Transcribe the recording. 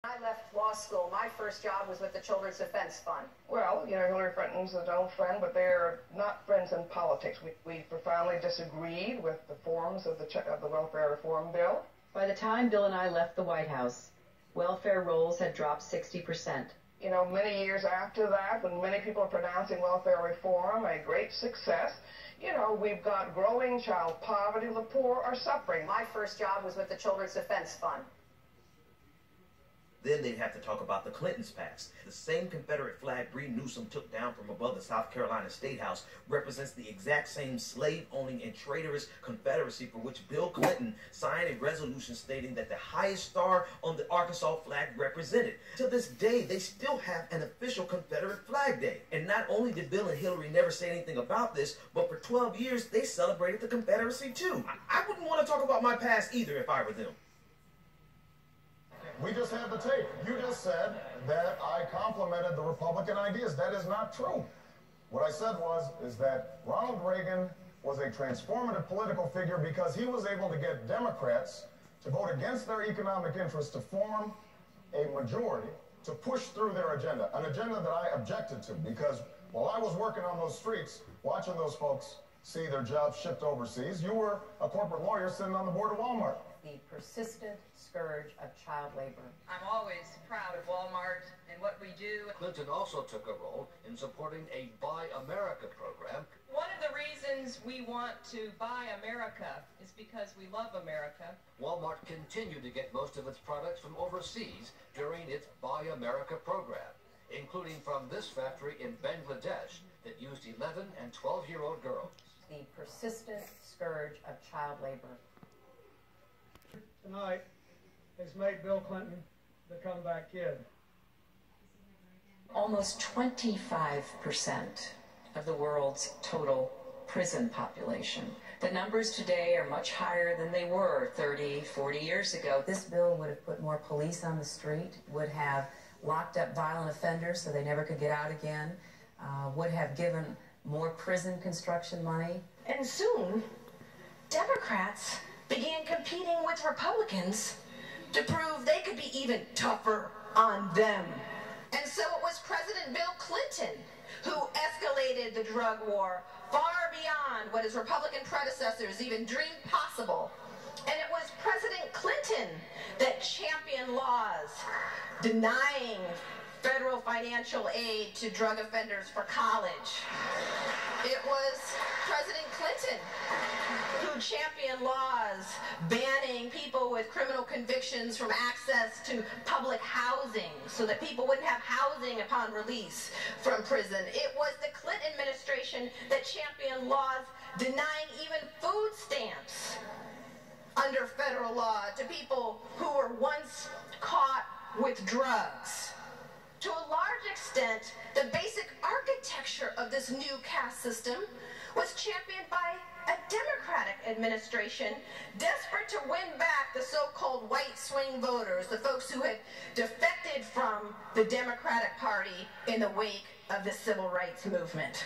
When I left law school, my first job was with the Children's Defense Fund. Well, Hillary Clinton's an old friend, but they're not friends in politics. We profoundly disagreed with the forms of the welfare reform bill. By the time Bill and I left the White House, welfare rolls had dropped 60%. Many years after that, when many people are pronouncing welfare reform a great success, we've got growing child poverty. The poor are suffering. My first job was with the Children's Defense Fund. Then they'd have to talk about the Clintons' past. The same Confederate flag Bree Newsom took down from above the South Carolina State House represents the exact same slave-owning and traitorous Confederacy for which Bill Clinton signed a resolution stating that the highest star on the Arkansas flag represented. To this day, they still have an official Confederate Flag Day. And not only did Bill and Hillary never say anything about this, but for 12 years, they celebrated the Confederacy too. I wouldn't want to talk about my past either if I were them. We just had the tape. You just said that I complimented the Republican ideas. That is not true. What I said is that Ronald Reagan was a transformative political figure because he was able to get Democrats to vote against their economic interests to form a majority to push through their agenda, an agenda that I objected to because while I was working on those streets, watching those folks see their jobs shipped overseas, you were a corporate lawyer sitting on the board of Walmart. The persistent scourge of child labor. I'm always proud of Walmart and what we do. Clinton also took a role in supporting a Buy America program. One of the reasons we want to buy America is because we love America. Walmart continued to get most of its products from overseas during its Buy America program, including from this factory in Bangladesh that used 11 and 12-year-old girls. The persistent scourge of child labor. Tonight has made Bill Clinton the comeback kid. Almost 25% of the world's total prison population. The numbers today are much higher than they were 30, 40 years ago. This bill would have put more police on the street, would have locked up violent offenders so they never could get out again, would have given more prison construction money. And soon, Democrats began competing with Republicans to prove they could be even tougher on them. And so it was President Bill Clinton who escalated the drug war far beyond what his Republican predecessors even dreamed possible. And it was President Clinton that championed laws denying federal financial aid to drug offenders for college. It was President Clinton who championed laws banning people with criminal convictions from access to public housing so that people wouldn't have housing upon release from prison. It was the Clinton administration that championed laws denying even food stamps under federal law to people who were once caught with drugs. To a large extent, the basic architecture of this new caste system was championed by a Democratic administration desperate to win back the so-called white swing voters, the folks who had defected from the Democratic Party in the wake of the civil rights movement.